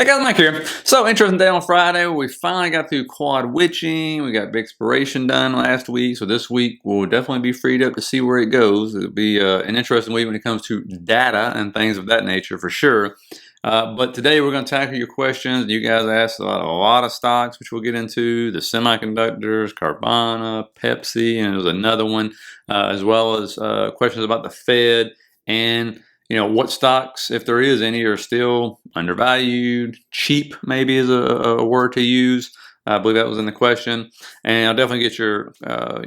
Hey guys, Mike here. So, interesting day on Friday. We finally got through quad witching. We got big expiration done last week. So this week we'll definitely be freed up to see where it goes. It'll be an interesting week when it comes to data and things of that nature for sure. But today we're going to tackle your questions. You guys asked about a lot of stocks, which we'll get into. The semiconductors, Carvana, Pepsi, and there's another one, as well as questions about the Fed and what stocks, if there is any, are still undervalued, cheap maybe is a word to use. I believe that was in the question. And I'll definitely get your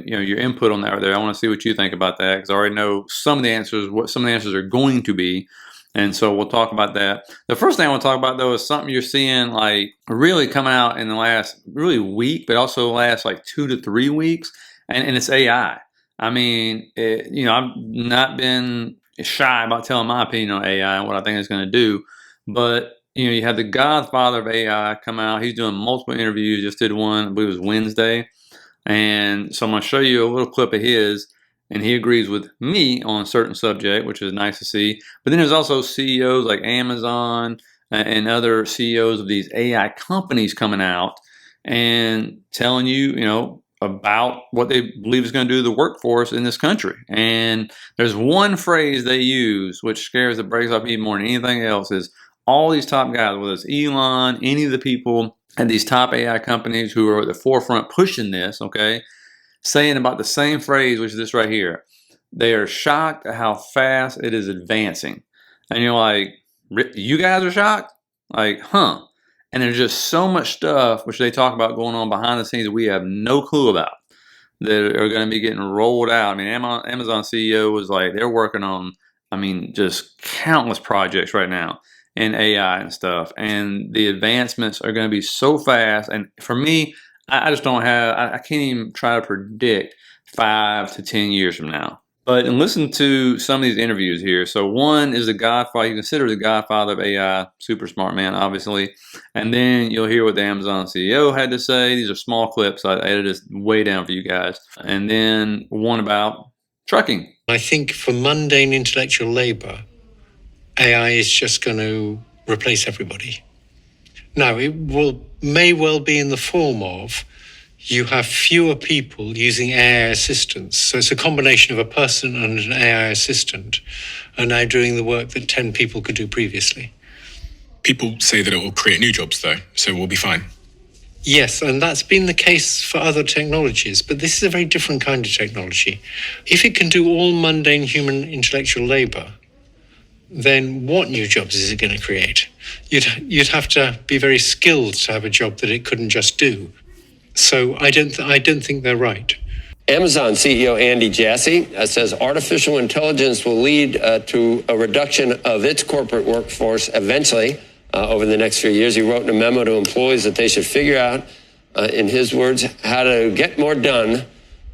your input on that right there. I want to see what you think about that because I already know some of the answers, what some of the answers are going to be. And so we'll talk about that. The first thing I want to talk about, though, is something you're seeing like really coming out in the last week, but also the last like 2 to 3 weeks. And it's AI. I mean, I've not been shy about telling my opinion on AI and what I think it's going to do. But, you have the Godfather of AI come out. He's doing multiple interviews. Just did one, I believe it was Wednesday. And so I'm going to show you a little clip of his. And he agrees with me on a certain subject, which is nice to see. But then there's also CEOs like Amazon and other CEOs of these AI companies coming out and telling you, about what they believe is going to do to the workforce in this country. And there's one phrase they use which scares the brakes off me more than anything else is all these top guys, whether it's Elon, any of the people at these top AI companies who are at the forefront pushing this, okay, saying about the same phrase, which is this right here. They are shocked at how fast it is advancing. And you're like, you guys are shocked? Like, huh? And there's just so much stuff which they talk about going on behind the scenes that we have no clue about that are going to be getting rolled out. I mean, Amazon CEO was like, they're working on, just countless projects right now in AI and stuff. And the advancements are going to be so fast. And for me, I just don't have, I can't even try to predict 5 to 10 years from now. But and listen to some of these interviews here. So one is the Godfather. You consider the Godfather of AI, super smart man, obviously. And then you'll hear what the Amazon CEO had to say. These are small clips. I edited this way down for you guys. And then one about trucking. I think for mundane intellectual labor, AI is just going to replace everybody. Now, it may well be in the form of you have fewer people using AI assistants. So it's a combination of a person and an AI assistant are now doing the work that 10 people could do previously. People say that it will create new jobs, though, so we'll be fine. Yes, and that's been the case for other technologies, but this is a very different kind of technology. If it can do all mundane human intellectual labor, then what new jobs is it going to create? You'd have to be very skilled to have a job that it couldn't just do. So I don't think they're right. Amazon CEO Andy Jassy says artificial intelligence will lead to a reduction of its corporate workforce eventually over the next few years. He wrote in a memo to employees that they should figure out, in his words, how to get more done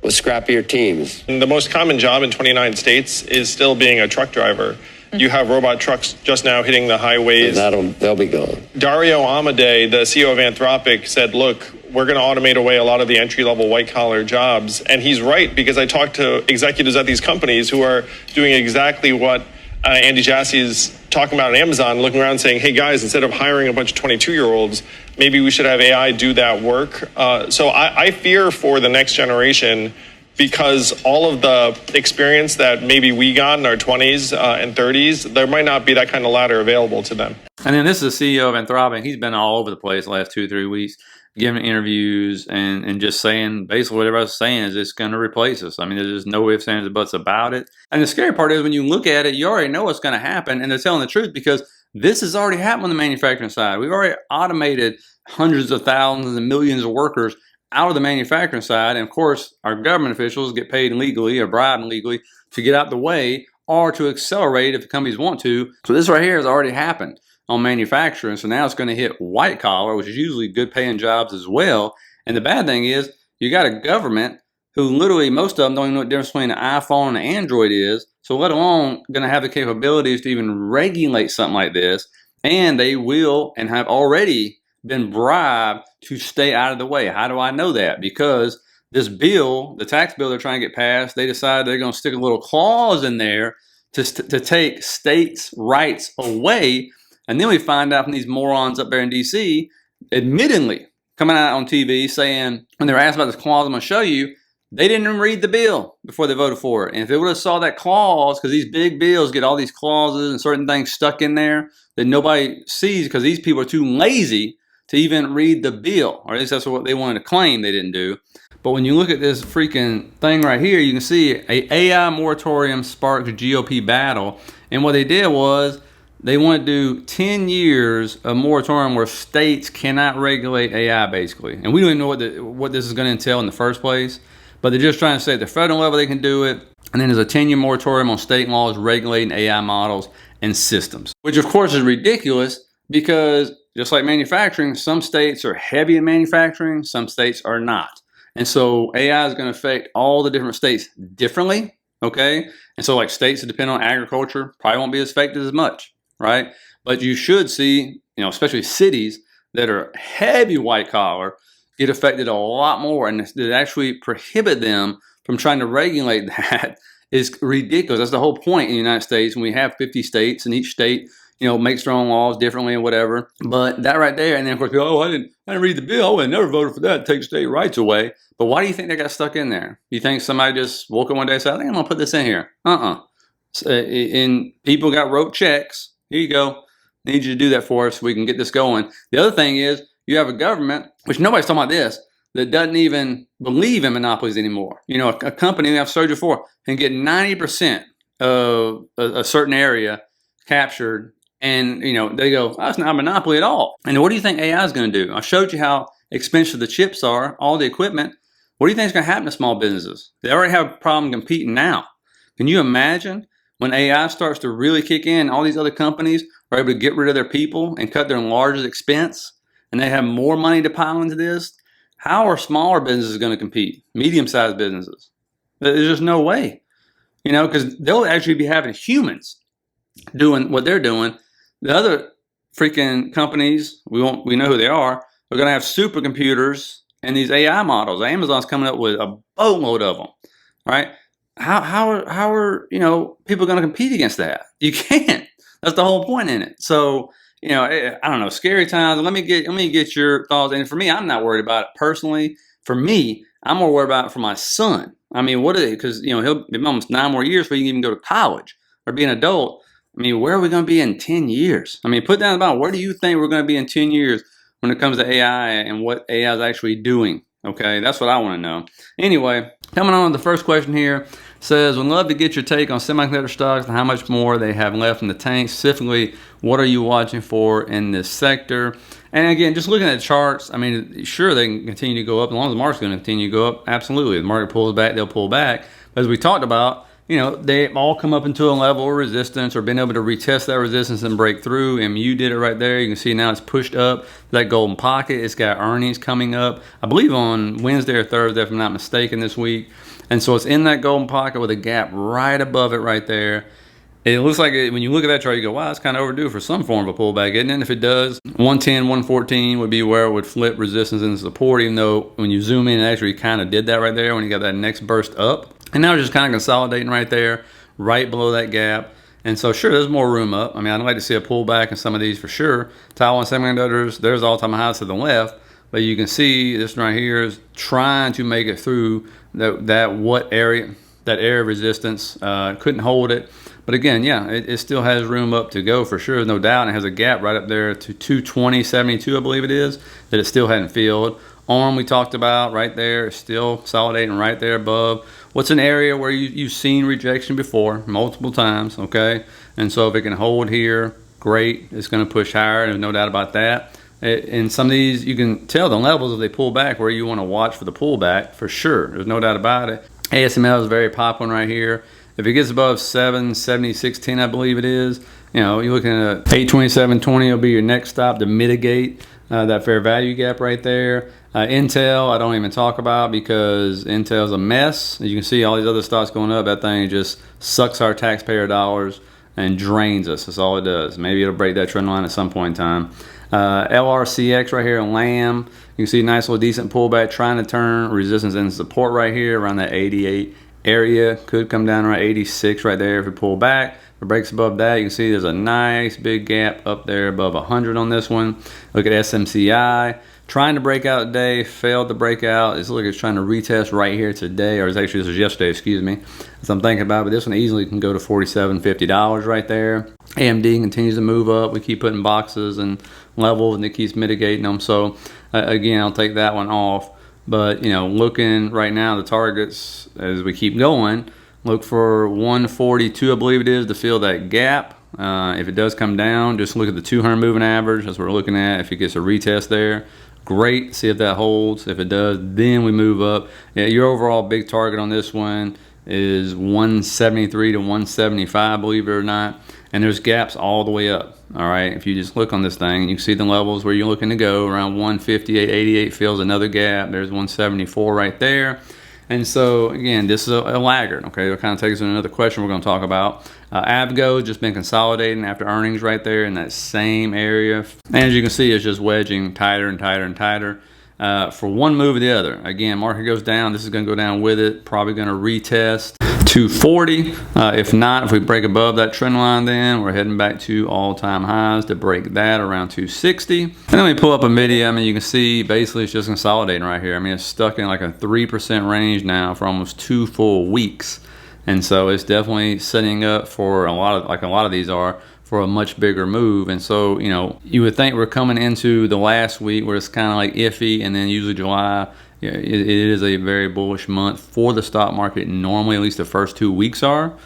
with scrappier teams. The most common job in 29 states is still being a truck driver. You have robot trucks just now hitting the highways. They'll be gone. Dario Amodei, the CEO of Anthropic, said, look, we're going to automate away a lot of the entry-level white-collar jobs. And he's right, because I talked to executives at these companies who are doing exactly what Andy Jassy is talking about at Amazon, looking around saying, hey, guys, instead of hiring a bunch of 22-year-olds, maybe we should have AI do that work. So I fear for the next generation because all of the experience that maybe we got in our 20s and 30s, there might not be that kind of ladder available to them. And then this is the CEO of Anthropic. He's been all over the place the last 2 or 3 weeks, giving interviews and just saying basically whatever I was saying is it's going to replace us. I mean, there's just no ifs, ands, or buts about it. And the scary part is when you look at it, you already know what's going to happen, and they're telling the truth because this has already happened on the manufacturing side. We've already automated hundreds of thousands and millions of workers out of the manufacturing side. And of course, our government officials get paid illegally or bribed illegally to get out the way or to accelerate if the companies want to. So this right here has already happened on manufacturing. So now it's going to hit white collar, which is usually good paying jobs as well. And the bad thing is you got a government who literally most of them don't even know what the difference between an iPhone and an Android is. So let alone going to have the capabilities to even regulate something like this. And they will and have already been bribed to stay out of the way. How do I know that? Because this bill, the tax bill they're trying to get passed, they decided they're going to stick a little clause in there to take states' rights away And then we find out from these morons up there in DC, admittedly coming out on TV saying, when they were asked about this clause I'm going to show you, they didn't even read the bill before they voted for it. And if they would have saw that clause, because these big bills get all these clauses and certain things stuck in there that nobody sees because these people are too lazy to even read the bill. Or at least that's what they wanted to claim they didn't do. But when you look at this freaking thing right here, you can see a AI moratorium sparked a GOP battle. And what they did was they want to do 10 years of moratorium where states cannot regulate AI, basically. And we don't even know what this is going to entail in the first place. But they're just trying to say at the federal level they can do it. And then there's a 10-year moratorium on state laws regulating AI models and systems. Which, of course, is ridiculous because just like manufacturing, some states are heavy in manufacturing, some states are not. And so AI is going to affect all the different states differently, okay? And so like states that depend on agriculture probably won't be affected as much, right? But you should see, especially cities that are heavy white collar get affected a lot more, and to actually prohibit them from trying to regulate that is ridiculous. That's the whole point in the United States when we have 50 states and each state makes their own laws differently and whatever. But that right there, and then of course, people, I didn't read the bill. I would have never voted for that. Take state rights away. But why do you think they got stuck in there? You think somebody just woke up one day and said, I think I'm going to put this in here? And people got wrote checks. Here you go. I need you to do that for us so we can get this going. The other thing is you have a government, which nobody's talking about this, that doesn't even believe in monopolies anymore. A company we have surgery for can get 90% of a certain area captured. And, they go, that's not a monopoly at all. And what do you think AI is going to do? I showed you how expensive the chips are, all the equipment. What do you think is going to happen to small businesses? They already have a problem competing now. Can you imagine when AI starts to really kick in, all these other companies are able to get rid of their people and cut their largest expense, and they have more money to pile into this? How are smaller businesses going to compete? Medium-sized businesses? There's just no way. Because they'll actually be having humans doing what they're doing. The other freaking companies, we know who they are going to have supercomputers and these AI models. Amazon's coming up with a boatload of them, right? How are people going to compete against that? You can't. That's the whole point in it. So, I don't know, scary times. Let me get your thoughts. And for me, I'm not worried about it personally. For me, I'm more worried about it for my son. I mean, what is it? Because, he'll be almost 9 more years before he can even go to college or be an adult. I mean, where are we going to be in 10 years? I mean, put down about where do you think we're going to be in 10 years when it comes to AI and what AI is actually doing? Okay, that's what I want to know. Anyway, coming on to the first question here. Says, would love to get your take on semiconductor stocks and how much more they have left in the tank. Specifically, what are you watching for in this sector? And again, just looking at the charts, I mean, sure, they can continue to go up. As long as the market's going to continue to go up, absolutely. If the market pulls back, they'll pull back. But as we talked about, they've all come up into a level of resistance or been able to retest that resistance and break through. MU did it right there. You can see now it's pushed up that golden pocket. It's got earnings coming up, I believe on Wednesday or Thursday, if I'm not mistaken, this week. And so it's in that golden pocket with a gap right above it right there. It looks like when you look at that chart, you go, wow, it's kind of overdue for some form of a pullback, isn't it? And if it does, 110, 114 would be where it would flip resistance into support, even though when you zoom in, it actually kind of did that right there when you got that next burst up. And now it's just kind of consolidating right there, right below that gap. And so, sure, there's more room up. I mean, I'd like to see a pullback in some of these for sure. Taiwan Semiconductors, there's all-time highs to the left. But you can see this one right here is trying to make it through that area of resistance. Couldn't hold it. But again, yeah, it still has room up to go for sure, no doubt. And it has a gap right up there to 220.72, I believe it is, that it still hadn't filled. ARM we talked about right there, is still consolidating right there above. What's an area where you've seen rejection before, multiple times, okay? And so if it can hold here, great. It's going to push higher, there's no doubt about that. In some of these, you can tell the levels if they pull back where you want to watch for the pullback, for sure. There's no doubt about it. ASML is a very pop one right here. If it gets above 776.10, I believe it is, you're looking at 827.20 will be your next stop to mitigate that fair value gap right there. Intel, I don't even talk about because Intel's a mess. As you can see, all these other stocks going up, that thing just sucks our taxpayer dollars and drains us. That's all it does. Maybe it'll break that trend line at some point in time. LRCX right here in LAM, you can see a nice little decent pullback trying to turn resistance into support right here around that 88, area. Could come down around 86 right there if we pull back. If it breaks above that, you can see there's a nice big gap up there above 100 on this one. Look at SMCI. Trying to break out today, failed to break out. It's it's trying to retest right here today, or it's actually, this was yesterday, excuse me. So I'm thinking about it, but this one easily can go to $47, $50 right there. AMD continues to move up. We keep putting boxes and levels, and it keeps mitigating them. So again, I'll take that one off. But looking right now, the targets as we keep going, look for 142, I believe it is, to fill that gap. If it does come down, just look at the 200 moving average. That's what we're looking at. If it gets a retest there, great. See if that holds. If it does, then we move up. Yeah, your overall big target on this one is 173 to 175, believe it or not. And there's gaps all the way up. All right, if you just look on this thing, you can see the levels where you're looking to go. Around 158, 88 fills another gap. There's 174 right there. And so, again, this is a laggard, okay? It kind of takes us to another question we're going to talk about. Avgo just been consolidating after earnings right there in that same area. And as you can see, it's just wedging tighter and tighter and tighter for one move or the other. Again, market goes down. This is going to go down with it. Probably going to retest 240. If not, if we break above that trend line, then we're heading back to all-time highs to break that around 260. And then we pull up NVIDIA. I mean, you can see basically it's just consolidating right here. I mean, it's stuck in like a 3% range now for almost 2 full weeks. And so it's definitely setting up for a lot of these are, for a much bigger move. And so, you would think we're coming into the last week where it's kind of like iffy, and then usually July, it is a very bullish month for the stock market. Normally, at least the first 2 weeks are.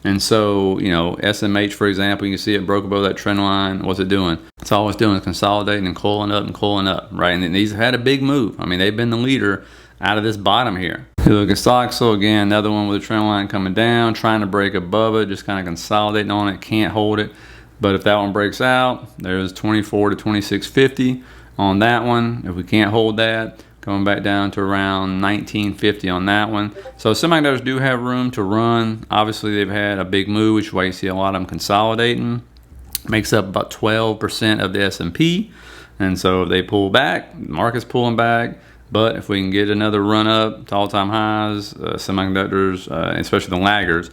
And so, SMH, for example, you can see it broke above that trend line. What's it doing? It's all it's doing is consolidating and coiling up, right? And these have had a big move. I mean, they've been the leader out of this bottom here. You look at stocks, so again, another one with a trend line coming down, trying to break above it, just kind of consolidating on it, can't hold it. But if that one breaks out, there's 24 to 26.50 on that one. If we can't hold that, coming back down to around 19.50 on that one. So semiconductors do have room to run. Obviously, they've had a big move, which is why you see a lot of them consolidating. Makes up about 12% of the S&P. And so if they pull back, the market's pulling back. But if we can get another run up to all-time highs, semiconductors, especially the laggards,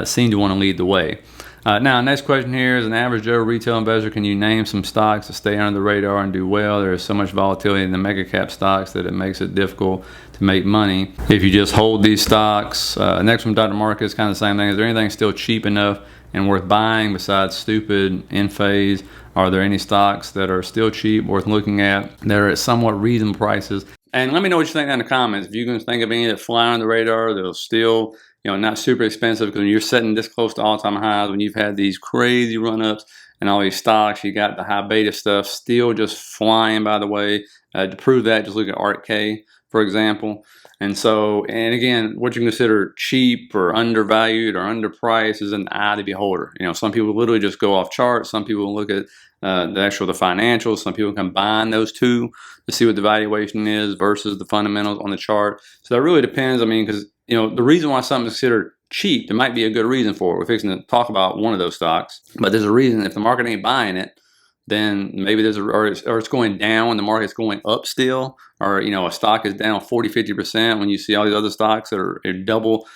seem to want to lead the way. Now, next question here is, an average Joe retail investor, can you name some stocks that stay under the radar and do well? There is so much volatility in the mega cap stocks that it makes it difficult to make money if you just hold these stocks. Next from Dr. Marcus, kind of the same thing. Is there anything still cheap enough and worth buying besides stupid in phase? Are there any stocks that are still cheap, worth looking at, that are at somewhat reasonable prices? And let me know what you think in the comments. If you can think of any that fly on the radar, that'll still, not super expensive, because when you're sitting this close to all-time highs, when you've had these crazy run-ups and all these stocks, you got the high beta stuff still just flying, by the way. To prove that, just look at ARK-K, for example. And so, and again, what you consider cheap or undervalued or underpriced is an eye to the beholder. Some people literally just go off charts. Some people look at the financials. Some people combine those two to see what the valuation is versus the fundamentals on the chart. So that really depends. I mean, because the reason why something is considered cheap, there might be a good reason for it. We're fixing to talk about one of those stocks, but there's a reason. If the market ain't buying it, then maybe or it's going down and the market's going up still, or a stock is down 40-50% when you see all these other stocks that are doubled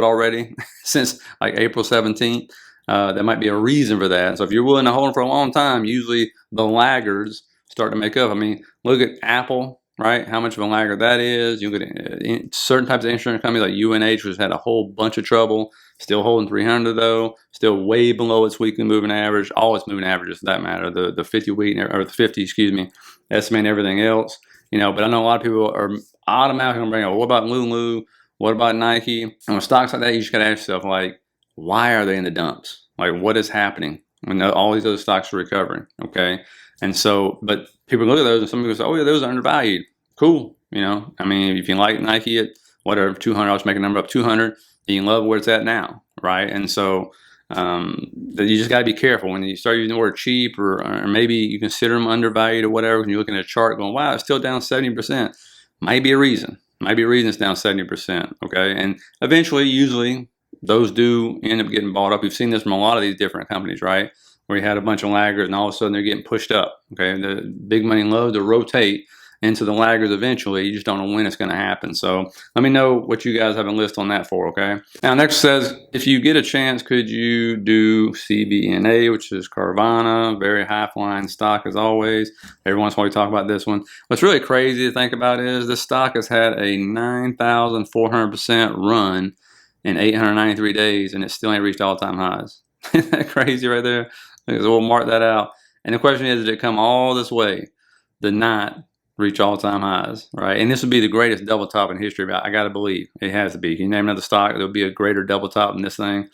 already since like April 17th. That might be a reason for that. So if you're willing to hold them for a long time, usually the laggards start to make up. I mean, look at Apple, right? How much of a laggard that is. You look at certain types of insurance companies like UNH, which had a whole bunch of trouble, still holding 300 though, still way below its weekly moving average, all its moving averages for that matter, the 50 week, or the 50, estimating everything else. But I know a lot of people are automatically going to bring up, what about Lulu? What about Nike? And with stocks like that, you just got to ask yourself, like, why are they in the dumps? Like, what is happening when all these other stocks are recovering? Okay. And so, but people look at those and some people say, oh yeah, those are undervalued. Cool. I mean, if you like Nike at whatever, 200, I'll just make a number up, 200, you can love where it's at now. Right. And so, you just got to be careful when you start using the word cheap, or maybe you consider them undervalued or whatever. When you're looking at a chart going, wow, it's still down 70%. Might be a reason. It's down 70%. Okay. And eventually, usually, those do end up getting bought up. We've seen this from a lot of these different companies, right? Where you had a bunch of laggards and all of a sudden they're getting pushed up. Okay, the big money loves to rotate into the laggards eventually. You just don't know when it's going to happen. So let me know what you guys have a list on that for, okay? Now, next says, if you get a chance, could you do CVNA, which is Carvana, very high flying stock as always. Every once in a while we talk about this one. What's really crazy to think about is this stock has had a 9,400% run in 893 days, and it still ain't reached all-time highs. Isn't that crazy right there? So we'll mark that out. And the question is, did it come all this way to not reach all-time highs, right? And this would be the greatest double top in history. I got to believe it has to be. Can you name another stock that would be a greater double top than this thing?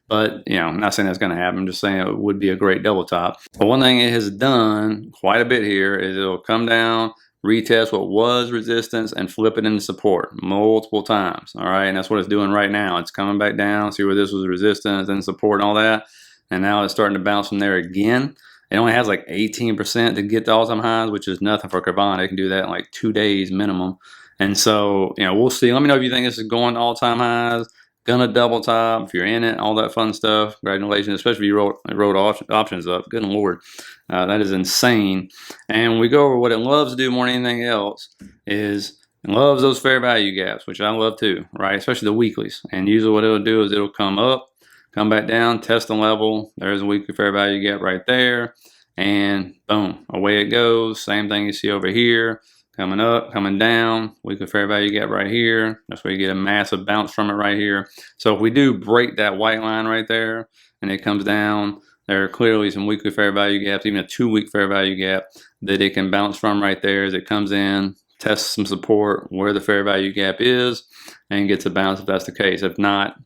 But, you know, I'm not saying that's going to happen. I'm just saying it would be a great double top. But one thing it has done quite a bit here is it'll come down, retest what was resistance, and flip it into support multiple times. All right, and that's what it's doing right now. It's coming back down. See where this was resistance and support and all that, and now it's starting to bounce from there again. It only has like 18% to get to all-time highs, which is nothing for Carvana. It can do that in like 2 days minimum. And so, you know, we'll see. Let me know if you think this is going to all-time highs, gonna double top, if you're in it, all that fun stuff. Congratulations, especially if you wrote options up. Good Lord, that is insane. And we go over what it loves to do more than anything else is it loves those fair value gaps, which I love too, right? Especially the weeklies. And usually what it'll do is it'll come up, come back down, test the level. There's a weekly fair value gap right there. And boom, away it goes. Same thing you see over here. Coming up, coming down, weekly fair value gap right here. That's where you get a massive bounce from it right here. So if we do break that white line right there and it comes down, there are clearly some weekly fair value gaps, even a 2-week fair value gap that it can bounce from right there as it comes in, tests some support where the fair value gap is, and gets a bounce if that's the case. If not,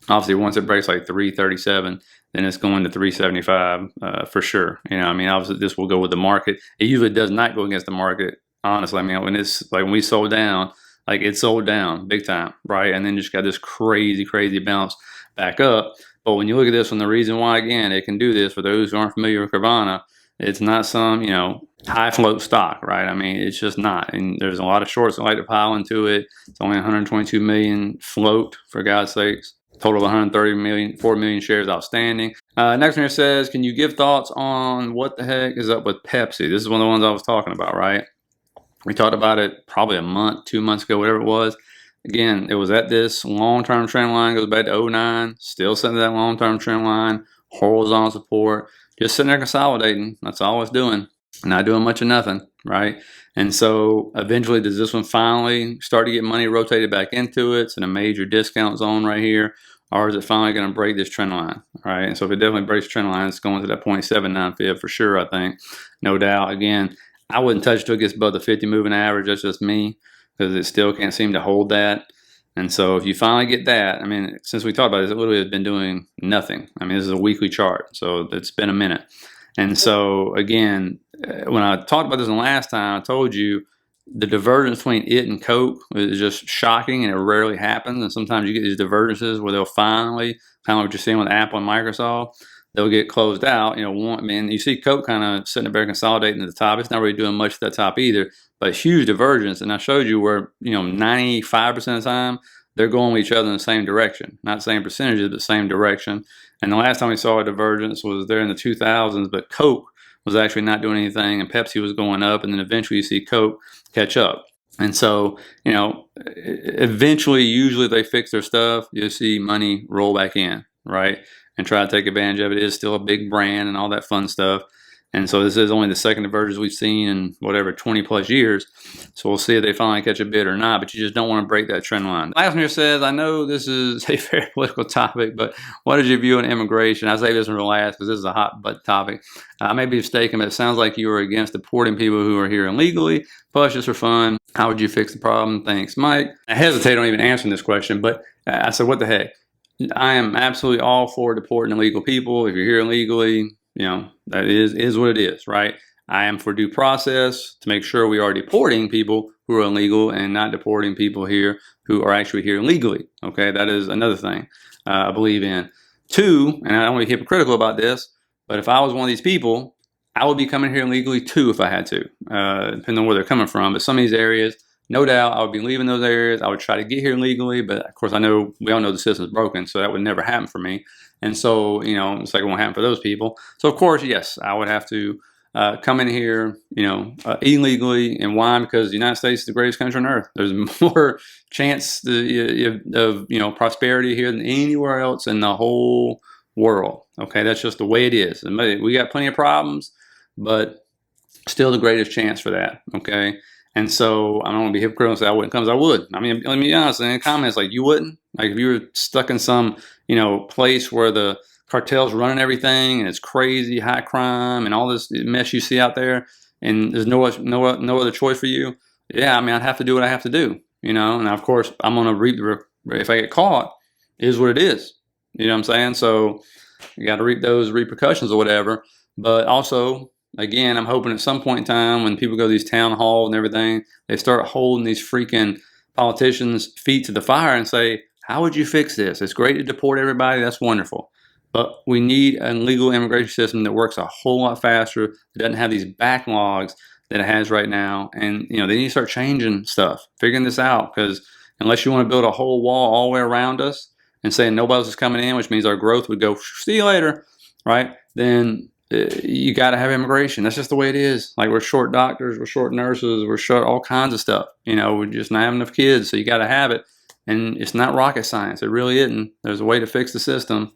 obviously once it breaks like 337, then it's going to 375 for sure. You know, I mean, obviously this will go with the market. It usually does not go against the market. Honestly, I mean, when it's like when we sold down, like it sold down big time, right? And then just got this crazy bounce back up. But when you look at this one, the reason why, again, it can do this, for those who aren't familiar with Carvana, it's not some, you know, high float stock, right? I mean, it's just not. And there's a lot of shorts that like to pile into it. It's only 122 million float, for God's sakes. Total of 130 million, 4 million shares outstanding. Next one here says, can you give thoughts on what the heck is up with Pepsi? This is one of the ones I was talking about, right? We talked about it probably a month, 2 months ago, whatever it was. Again, it was at this long-term trend line, goes back to 09, still sitting at that long-term trend line, horizontal support, just sitting there consolidating. That's all it's doing. Not doing much of nothing, right? And so eventually, does this one finally start to get money rotated back into it? It's in a major discount zone right here. Or is it finally going to break this trend line, right? And so if it definitely breaks the trend line, it's going to that 0.79 fib for sure, I think. No doubt. Again, I wouldn't touch it till it gets above the 50 moving average. That's just me, because it still can't seem to hold that. And so if you finally get that, I mean, since we talked about this, it literally has been doing nothing. I mean, this is a weekly chart, so it's been a minute. And so again, when I talked about this the last time, I told you the divergence between it and Coke is just shocking, and it rarely happens. And sometimes you get these divergences where they'll finally, kind of what you're seeing with Apple and Microsoft, they'll get closed out. You know, I mean, you see Coke kind of sitting there consolidating at the top. It's not really doing much at the top either, but huge divergence. And I showed you where, you know, 95% of the time, they're going with each other in the same direction. Not same percentages, but same direction. And the last time we saw a divergence was there in the 2000s, but Coke was actually not doing anything, and Pepsi was going up, and then eventually you see Coke catch up. And so, you know, eventually, usually if they fix their stuff, you'll see money roll back in, right? And try to take advantage of it. It is still a big brand and all that fun stuff. And so this is only the second divergence we've seen in whatever 20 plus years. So we'll see if they finally catch a bid or not, but you just don't want to break that trend line. Last one here says, I know this is a very political topic, but what is your view on immigration? I say this one real last because this is a hot butt topic. I may be mistaken, but it sounds like you are against deporting people who are here illegally, plus just for fun. How would you fix the problem? Thanks, Mike. I hesitate on even answering this question, but I said, what the heck? I am absolutely all for deporting illegal people. If you're here illegally, you know, that is what it is, right? I am for due process to make sure we are deporting people who are illegal and not deporting people here who are actually here illegally. Okay, that is another thing I believe in. Two, and I don't want to be hypocritical about this, but if I was one of these people, I would be coming here illegally too if I had to, depending on where they're coming from. But some of these areas, no doubt, I would be leaving those areas. I would try to get here legally, but of course, I know we all know the system's broken, so that would never happen for me. And so, you know, it's like it won't happen for those people. So, of course, yes, I would have to come in here, illegally. And why? Because the United States is the greatest country on earth. There's more chance of prosperity here than anywhere else in the whole world. Okay, that's just the way it is. We got plenty of problems, but still the greatest chance for that. Okay. And so I don't want to be hypocritical and say I wouldn't come as I would. I mean, let me be honest, in the comments, like, you wouldn't? Like, if you were stuck in some, place where the cartel's running everything and it's crazy, high crime and all this mess you see out there, and there's no other choice for you, yeah, I mean, I'd have to do what I have to do, and of course I'm going to reap if I get caught, it is what it is. You know what I'm saying? So you got to reap those repercussions or whatever. But also, again, I'm hoping at some point in time when people go to these town halls and everything, they start holding these freaking politicians' feet to the fire and say, how would you fix this? It's great to deport everybody. That's wonderful. But we need a legal immigration system that works a whole lot faster, that doesn't have these backlogs that it has right now. And, they need to start changing stuff, figuring this out, because unless you want to build a whole wall all the way around us and saying nobody else is coming in, which means our growth would go, see you later, right? Then you got to have immigration. That's just the way it is. Like, we're short doctors, we're short nurses, we're short all kinds of stuff. We're just not having enough kids, so you got to have it. And it's not rocket science. It really isn't. There's a way to fix the system.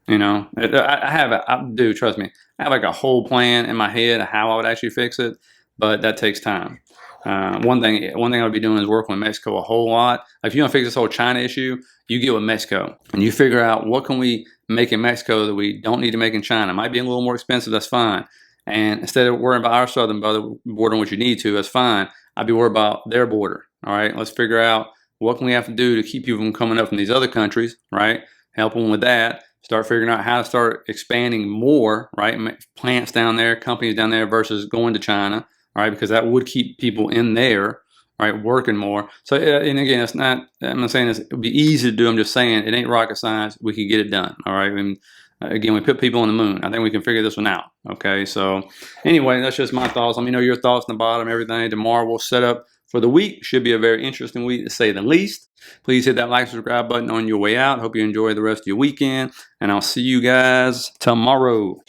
I do, trust me. I have like a whole plan in my head of how I would actually fix it, but that takes time. One thing I would be doing is working with Mexico a whole lot. Like, if you want to fix this whole China issue, you get with Mexico and you figure out what can we make in Mexico that we don't need to make in China. It might be a little more expensive, that's fine. And instead of worrying about our southern border, which you need to, that's fine. I'd be worried about their border. All right, let's figure out what can we have to do to keep people from coming up from these other countries, right? Help them with that. Start figuring out how to start expanding more, right? Plants down there, companies down there versus going to China, all right? Because that would keep people in there, right, working more. So, and again, I'm not saying it would be easy to do. I'm just saying it ain't rocket science. We can get it done, all right? And again, we put people on the moon. I think we can figure this one out, okay? So anyway, that's just my thoughts. Let me know your thoughts in the bottom, everything. Tomorrow we'll set up for the week. Should be a very interesting week, to say the least. Please hit that like, subscribe button on your way out. Hope you enjoy the rest of your weekend, and I'll see you guys tomorrow.